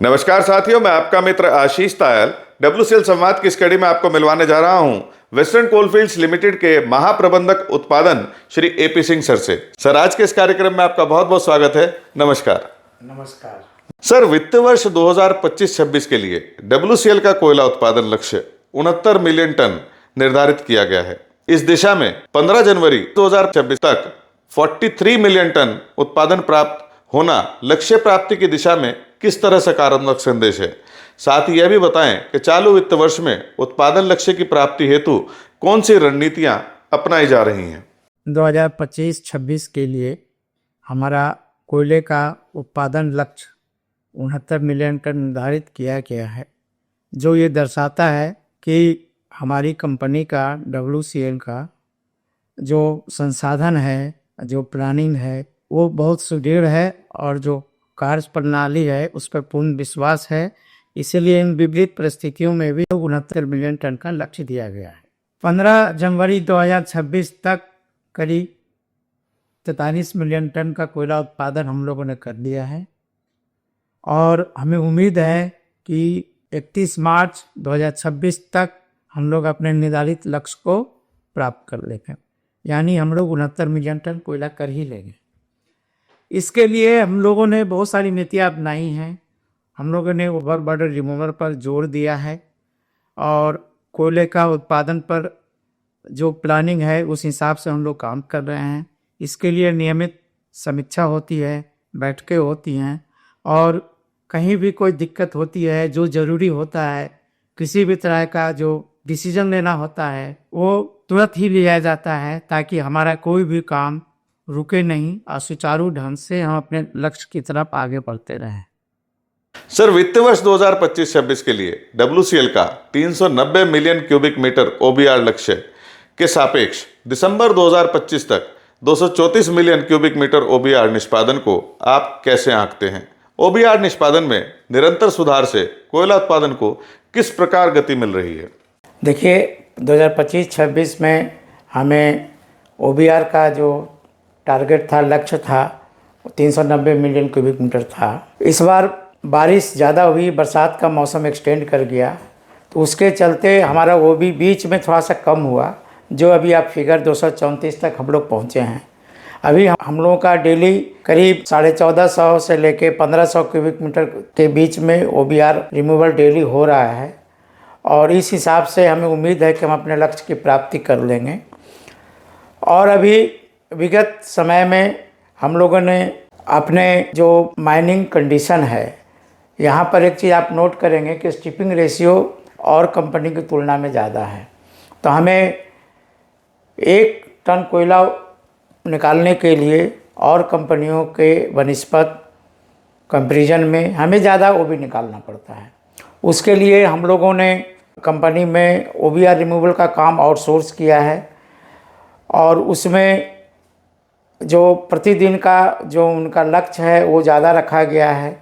नमस्कार साथियों, मैं आपका मित्र आशीष तायल WCL संवाद की इस कड़ी में आपको मिलवाने जा रहा हूं वेस्टर्न कोलफील्ड्स लिमिटेड के महाप्रबंधक उत्पादन श्री AP सिंह सर से। सर, आज के इस कार्यक्रम में आपका बहुत बहुत स्वागत है। नमस्कार। नमस्कार सर, वित्त वर्ष 2025-26 के लिए WCL का कोयला उत्पादन लक्ष्य 69 मिलियन टन निर्धारित किया गया है। इस दिशा में 15 जनवरी 2026 तक 43 मिलियन टन उत्पादन प्राप्त होना लक्ष्य प्राप्ति की दिशा में किस तरह सकारात्मक संदेश है? साथ ही यह भी बताएं कि चालू वित्त वर्ष में उत्पादन लक्ष्य की प्राप्ति हेतु कौन सी रणनीतियां अपनाई जा रही हैं? 2025-26 के लिए हमारा कोयले का उत्पादन लक्ष्य 69 मिलियन टन निर्धारित किया गया है, जो ये दर्शाता है कि हमारी कंपनी का WCL का जो संसाधन है, जो प्लानिंग है, वो बहुत सुदृढ़ है और जो कार्य प्रणाली है उस पर पूर्ण विश्वास है। इसलिए इन विपरीत परिस्थितियों में भी 69 मिलियन टन का लक्ष्य दिया गया है। 15 जनवरी 2026 तक करीब 43 मिलियन टन का कोयला उत्पादन हम लोगों ने कर लिया है और हमें उम्मीद है कि 31 मार्च 2026 तक हम लोग अपने निर्धारित लक्ष्य को प्राप्त कर लेंगे, यानी हम लोग 69 मिलियन टन कोयला कर ही लेंगे। इसके लिए हम लोगों ने बहुत सारी नीतियाँ अपनाई हैं। हम लोगों ने ओवरबर्डन रिमूवल पर जोर दिया है और कोयले का उत्पादन पर जो प्लानिंग है उस हिसाब से हम लोग काम कर रहे हैं। इसके लिए नियमित समीक्षा होती है, बैठकें होती हैं और कहीं भी कोई दिक्कत होती है, जो ज़रूरी होता है, किसी भी तरह का जो डिसीजन लेना होता है वो तुरंत ही लिया जाता है, ताकि हमारा कोई भी काम रुके नहीं और सुचारू ढंग से हम अपने लक्ष्य की तरफ आगे बढ़ते रहें। सर, वित्त वर्ष 2025-26 के लिए WCL का 390 मिलियन क्यूबिक मीटर OBR लक्ष्य के सापेक्ष दिसंबर 2025 तक 234 मिलियन क्यूबिक मीटर OBR निष्पादन को आप कैसे आंकते हैं? OBR निष्पादन में निरंतर सुधार से कोयला उत्पादन को किस प्रकार गति मिल रही है? देखिए, 2025-26 में हमें OBR का जो टारगेट था, लक्ष्य था, 390 मिलियन क्यूबिक मीटर था। इस बार बारिश ज़्यादा हुई, बरसात का मौसम एक्सटेंड कर गया, तो उसके चलते हमारा वो भी बीच में थोड़ा सा कम हुआ, जो अभी आप फिगर 234 तक हम लोग पहुँचे हैं। अभी हम लोगों का डेली करीब 1450 से लेके 1500 क्यूबिक मीटर के बीच में OBR रिमूवल डेली हो रहा है और इस हिसाब से हमें उम्मीद है कि हम अपने लक्ष्य की प्राप्ति कर लेंगे। और अभी विगत समय में हम लोगों ने अपने जो माइनिंग कंडीशन है, यहाँ पर एक चीज़ आप नोट करेंगे कि स्ट्रिपिंग रेशियो और कंपनी की तुलना में ज़्यादा है। तो हमें 1 टन कोयला निकालने के लिए और कंपनियों के बनिस्पत कंपैरिजन में हमें ज़्यादा OB निकालना पड़ता है। उसके लिए हम लोगों ने कंपनी में OBR रिमूवल का काम आउटसोर्स किया है और उसमें जो प्रतिदिन का जो उनका लक्ष्य है वो ज़्यादा रखा गया है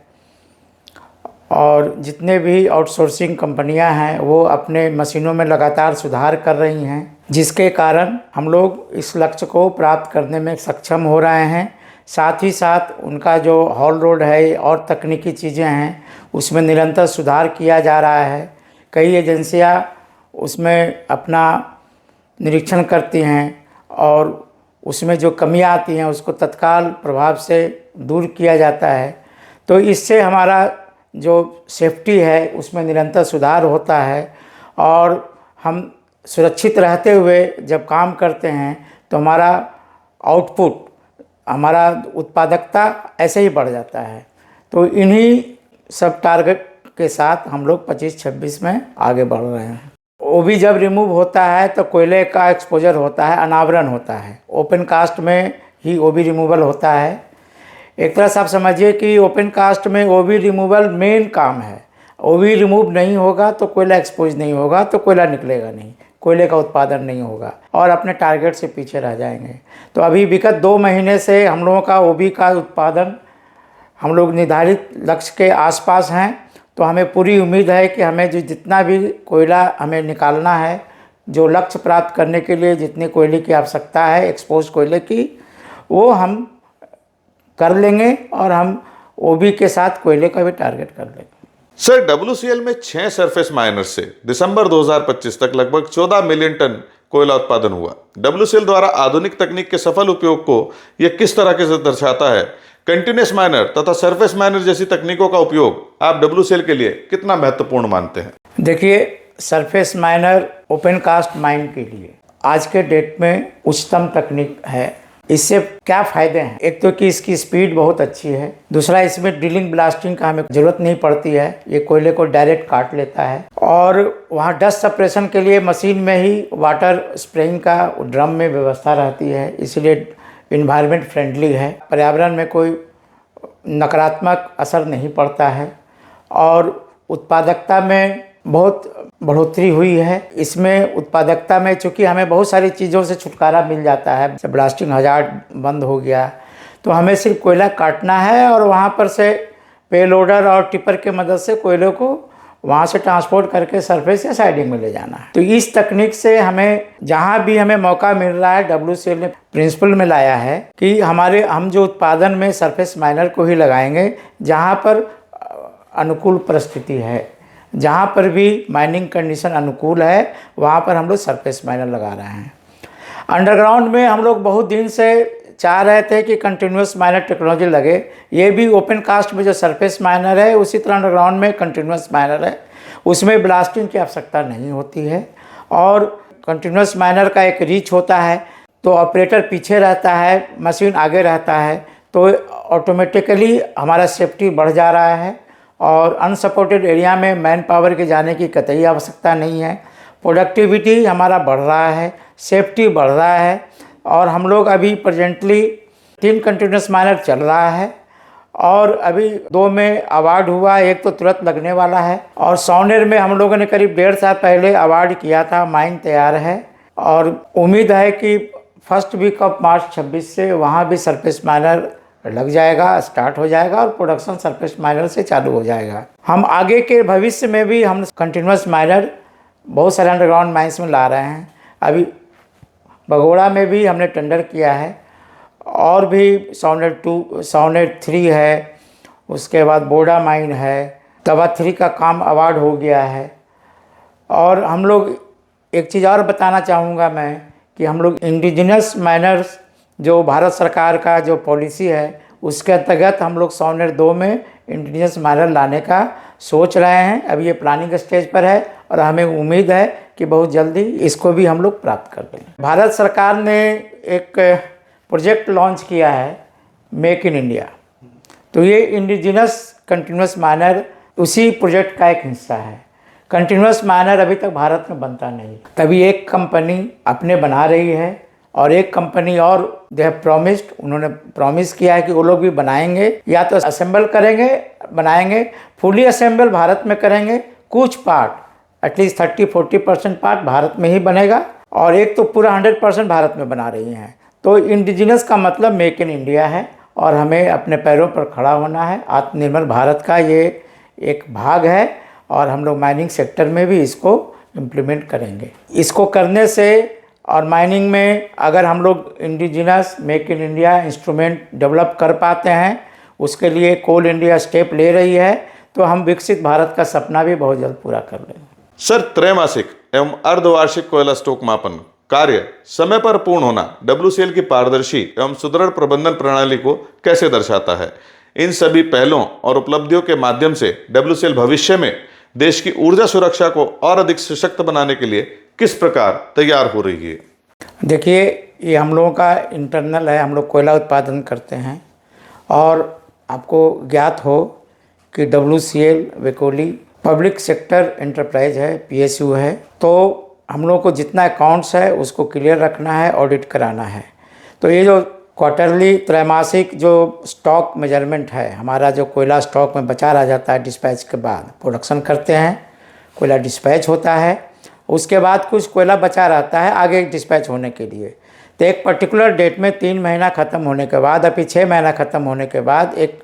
और जितने भी आउटसोर्सिंग कंपनियां हैं वो अपने मशीनों में लगातार सुधार कर रही हैं, जिसके कारण हम लोग इस लक्ष्य को प्राप्त करने में सक्षम हो रहे हैं। साथ ही साथ उनका जो हॉल रोड है और तकनीकी चीज़ें हैं उसमें निरंतर सुधार किया जा रहा है। कई एजेंसियां उसमें अपना निरीक्षण करती हैं और उसमें जो कमियां आती हैं उसको तत्काल प्रभाव से दूर किया जाता है। तो इससे हमारा जो सेफ्टी है उसमें निरंतर सुधार होता है और हम सुरक्षित रहते हुए जब काम करते हैं तो हमारा आउटपुट, हमारा उत्पादकता ऐसे ही बढ़ जाता है। तो इन्हीं सब टारगेट के साथ हम लोग 25-26 में आगे बढ़ रहे हैं। OB जब रिमूव होता है तो कोयले का एक्सपोजर होता है, अनावरण होता है। ओपन कास्ट में ही OB रिमूवल होता है। एक तरह से आप समझिए कि ओपन कास्ट में OB रिमूवल मेन काम है। OB रिमूव नहीं होगा तो कोयला एक्सपोज नहीं होगा, तो कोयला निकलेगा नहीं, कोयले का उत्पादन नहीं होगा और अपने टारगेट से पीछे रह जाएंगे। तो अभी विगत 2 महीने से हम लोगों का OB का उत्पादन हम लोग निर्धारित लक्ष्य के आसपास हैं। तो हमें पूरी उम्मीद है कि हमें जो जितना भी कोयला हमें निकालना है जो लक्ष्य प्राप्त करने के लिए जितने कोयले की आवश्यकता है एक्सपोज कोयले की, वो हम कर लेंगे और हम ओबी के साथ कोयले का भी टारगेट कर लेंगे। सर, WCL में 6 सरफेस माइनर से दिसंबर 2025 तक लगभग 14 मिलियन टन कोयला उत्पादन हुआ। WCL द्वारा आधुनिक तकनीक के सफल उपयोग को यह किस तरह से दर्शाता है? कंटिन्यूस माइनर तथा सरफेस माइनर जैसी तकनीकों का उपयोग आप WCL के लिए कितना महत्वपूर्ण मानते हैं? देखिए, surface miner open cast mine के लिए आज के डेट में उच्चतम तकनीक है। इससे क्या फ़ायदे हैं? एक तो कि इसकी स्पीड बहुत अच्छी है, दूसरा इसमें ड्रिलिंग ब्लास्टिंग का हमें ज़रूरत नहीं पड़ती है, ये कोयले को डायरेक्ट काट लेता है। और वहाँ डस्ट सप्रेशन के लिए मशीन में ही वाटर स्प्रेइंग का ड्रम में व्यवस्था रहती है, इसलिए इन्वायरमेंट फ्रेंडली है, पर्यावरण में कोई नकारात्मक असर नहीं पड़ता है और उत्पादकता में बहुत बढ़ोतरी हुई है। इसमें उत्पादकता में चूँकि हमें बहुत सारी चीज़ों से छुटकारा मिल जाता है, जैसे ब्लास्टिंग हजार्ड बंद हो गया, तो हमें सिर्फ कोयला काटना है और वहाँ पर से पे लोडर और टिपर के मदद से कोयले को वहाँ से ट्रांसपोर्ट करके सरफेस या साइडिंग में ले जाना है। तो इस तकनीक से हमें जहाँ भी हमें मौका मिल रहा है, WCL ने प्रिंसिपल में लाया है कि हम जो उत्पादन में सरफेस माइनर को ही लगाएंगे जहाँ पर अनुकूल परिस्थिति है, जहाँ पर भी माइनिंग कंडीशन अनुकूल है वहाँ पर हम लोग सरफेस माइनर लगा रहे हैं। अंडरग्राउंड में हम लोग बहुत दिन से चाह रहे थे कि कंटिन्यूस माइनर टेक्नोलॉजी लगे। ये भी ओपन कास्ट में जो सरफेस माइनर है उसी तरह अंडरग्राउंड में कंटिन्यूस माइनर है, उसमें ब्लास्टिंग की आवश्यकता नहीं होती है और कंटिन्यूस माइनर का एक रीच होता है, तो ऑपरेटर पीछे रहता है, मशीन आगे रहता है, तो ऑटोमेटिकली हमारा सेफ्टी बढ़ जा रहा है और अनसपोर्टेड एरिया में मैन पावर के जाने की कतई आवश्यकता नहीं है। प्रोडक्टिविटी हमारा बढ़ रहा है, सेफ्टी बढ़ रहा है और हम लोग अभी प्रेजेंटली 3 कंटिन्यूस माइनर चल रहा है और अभी 2 में अवार्ड हुआ, एक तो तुरंत लगने वाला है। और सौनेर में हम लोगों ने करीब 1.5 साल पहले अवार्ड किया था, माइन तैयार है और उम्मीद है कि फर्स्ट वीक ऑफ मार्च 26 से वहाँ भी सरफेस माइनर लग जाएगा, स्टार्ट हो जाएगा और प्रोडक्शन सरफेस माइनर से चालू हो जाएगा। हम आगे के भविष्य में भी हम कंटिन्यूस माइनर बहुत सारे अंडरग्राउंड माइंस में ला रहे हैं। अभी बगोड़ा में भी हमने टेंडर किया है और भी सौनेर 2, सौनेर 3 है, उसके बाद बोडा माइन है, तवा 3 का काम अवार्ड हो गया है। और हम लोग एक चीज़ और बताना चाहूँगा मैं कि हम लोग इंडिजिनस माइनर्स जो भारत सरकार का जो पॉलिसी है उसके अंतर्गत हम लोग सौनेर 2 में इंडिजिनस माइनर लाने का सोच रहे हैं। अभी ये प्लानिंग स्टेज पर है और हमें उम्मीद है कि बहुत जल्दी इसको भी हम लोग प्राप्त कर लेंगे। भारत सरकार ने एक प्रोजेक्ट लॉन्च किया है मेक इन इंडिया, तो ये इंडिजिनस कंटिन्यूस माइनर उसी प्रोजेक्ट का एक हिस्सा है। कंटिन्यूस माइनर अभी तक भारत में बनता नहीं, तभी एक कंपनी अपने बना रही है और एक कंपनी और दे हैव प्रॉमिस्ड, उन्होंने प्रॉमिस किया है कि वो लोग भी बनाएंगे, या तो असेंबल करेंगे, बनाएंगे, फुली असेंबल भारत में करेंगे, कुछ पार्ट एटलीस्ट 30-40% पार्ट भारत में ही बनेगा और एक तो पूरा 100% भारत में बना रही हैं। तो इंडिजिनस का मतलब मेक इन इंडिया है और हमें अपने पैरों पर खड़ा होना है। आत्मनिर्भर भारत का ये एक भाग है और हम लोग माइनिंग सेक्टर में भी इसको इम्प्लीमेंट करेंगे। इसको करने से और माइनिंग में अगर हम लोग indigenous make in India instrument develop कर पाते हैं, उसके लिए कोल इंडिया स्टेप ले रही है, तो हम विकसित भारत का सपना भी बहुत जल्द पूरा कर लेंगे। सर, त्रैमासिक एवं अर्धवार्षिक कोयला स्टॉक मापन कार्य समय पर पूर्ण होना WCL की पारदर्शी एवं सुदृढ़ प्रबंधन प्रणाली को कैसे दर्शाता है? इन सभी पहलों और उपलब्धियों के माध्यम से WCL भविष्य में देश की ऊर्जा सुरक्षा को और अधिक सशक्त बनाने के लिए किस प्रकार तैयार हो रही है? देखिए, ये हम लोगों का इंटरनल है, हम लोग कोयला उत्पादन करते हैं और आपको ज्ञात हो कि WCL Wekoli public sector enterprise है, PSU है, तो हम लोगों को जितना अकाउंट्स है उसको क्लियर रखना है, ऑडिट कराना है। तो ये जो क्वार्टरली त्रैमासिक जो स्टॉक मेजरमेंट है, हमारा जो कोयला स्टॉक में बचा रह जाता है डिस्पैच के बाद, प्रोडक्शन करते हैं, कोयला डिस्पैच होता है, उसके बाद कुछ कोयला बचा रहता है आगे डिस्पैच होने के लिए। तो एक पर्टिकुलर डेट में 3 महीना ख़त्म होने के बाद, अभी 6 महीना ख़त्म होने के बाद एक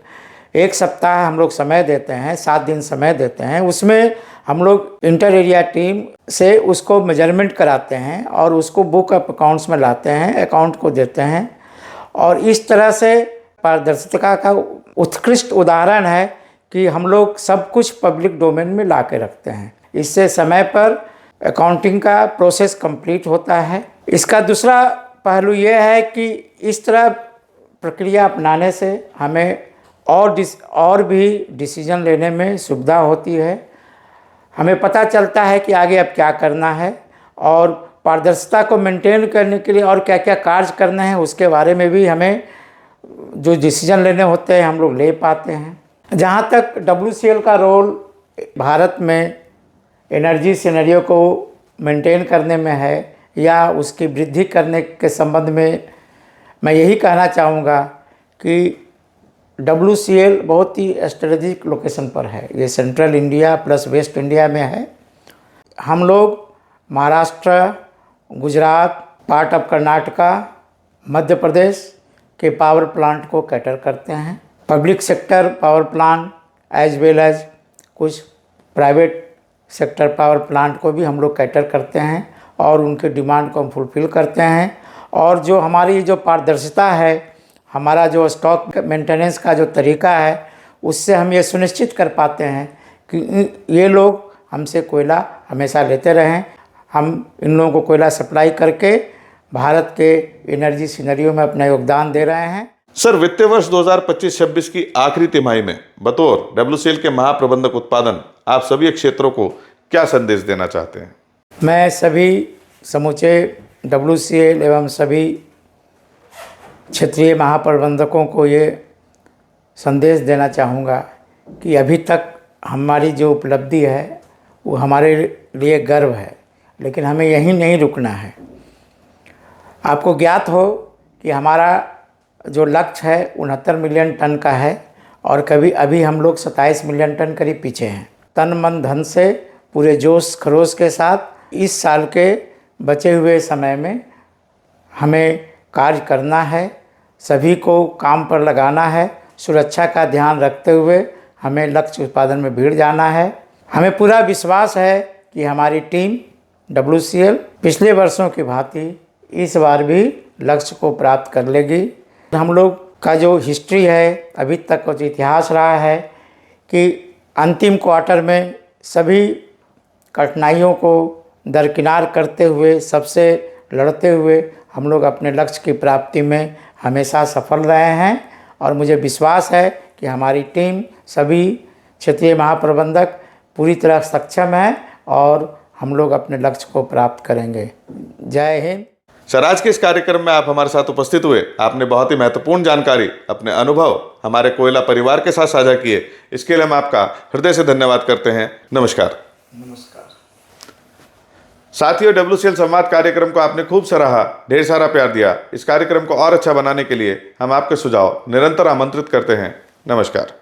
1 सप्ताह हम लोग समय देते हैं, 7 दिन समय देते हैं। उसमें हम लोग इंटर एरिया टीम से उसको मेजरमेंट कराते हैं और उसको बुक ऑफ अकाउंट्स में लाते हैं, अकाउंट को देते हैं। और इस तरह से पारदर्शिता का उत्कृष्ट उदाहरण है कि हम लोग सब कुछ पब्लिक डोमेन में ला के रखते हैं। इससे समय पर अकाउंटिंग का प्रोसेस कंप्लीट होता है। इसका दूसरा पहलू ये है कि इस तरह प्रक्रिया अपनाने से हमें और भी डिसीजन लेने में सुविधा होती है। हमें पता चलता है कि आगे अब क्या करना है और पारदर्शिता को मेंटेन करने के लिए और क्या क्या कार्य करने हैं उसके बारे में भी हमें जो डिसीजन लेने होते हैं हम लोग ले पाते हैं। जहाँ तक WCL का रोल भारत में एनर्जी सिनेरियो को मेंटेन करने में है या उसकी वृद्धि करने के संबंध में मैं यही कहना चाहूँगा कि WCL बहुत ही स्ट्रेटेजिक लोकेशन पर है। ये central India plus west India में है। हम लोग महाराष्ट्र, गुजरात, पार्ट ऑफ कर्नाटका, मध्य प्रदेश के पावर प्लांट को कैटर करते हैं। Public sector power plant as well as कुछ प्राइवेट सेक्टर पावर प्लांट को भी हम लोग कैटर करते हैं और उनके डिमांड को हम फुलफ़िल करते हैं। और जो हमारी जो पारदर्शिता है, हमारा जो स्टॉक मेंटेनेंस का जो तरीका है, उससे हम ये सुनिश्चित कर पाते हैं कि ये लोग हमसे कोयला हमेशा लेते रहें। हम इन लोगों को कोयला सप्लाई करके भारत के एनर्जी सिनेरियो में अपना योगदान दे रहे हैं। सर, वित्तीय वर्ष 2025-26 की आखिरी तिमाही में बतौर WCL के महाप्रबंधक उत्पादन आप सभी क्षेत्रों को क्या संदेश देना चाहते हैं? मैं सभी समूचे WCL एवं सभी क्षेत्रीय महाप्रबंधकों को ये संदेश देना चाहूँगा कि अभी तक हमारी जो उपलब्धि है वो हमारे लिए गर्व है, लेकिन हमें यहीं नहीं रुकना है। आपको ज्ञात हो कि हमारा जो लक्ष्य है 69 मिलियन टन का है और अभी हम लोग 27 मिलियन टन करीब पीछे हैं। तन मन धन से पूरे जोश खरोश के साथ इस साल के बचे हुए समय में हमें कार्य करना है, सभी को काम पर लगाना है। सुरक्षा का ध्यान रखते हुए हमें लक्ष्य उत्पादन में भिड़ जाना है। हमें पूरा विश्वास है कि हमारी टीम WCL पिछले वर्षों की भांति इस बार भी लक्ष्य को प्राप्त कर लेगी। हम लोग का जो हिस्ट्री है, अभी तक का जो इतिहास रहा है कि अंतिम क्वार्टर में सभी कठिनाइयों को दरकिनार करते हुए, सबसे लड़ते हुए हम लोग अपने लक्ष्य की प्राप्ति में हमेशा सफल रहे हैं। और मुझे विश्वास है कि हमारी टीम, सभी क्षेत्रीय महाप्रबंधक पूरी तरह सक्षम है और हम लोग अपने लक्ष्य को प्राप्त करेंगे। जय हिंद। सर, आज के इस कार्यक्रम में आप हमारे साथ उपस्थित हुए, आपने बहुत ही महत्वपूर्ण जानकारी, अपने अनुभव हमारे कोयला परिवार के साथ साझा किए। इसके लिए हम आपका हृदय से धन्यवाद करते हैं। नमस्कार। नमस्कार। साथियों, WCL संवाद कार्यक्रम को आपने खूब सराहा, ढेर सारा प्यार दिया। इस कार्यक्रम को और अच्छा बनाने के लिए हम आपके सुझाव निरंतर आमंत्रित करते हैं। नमस्कार।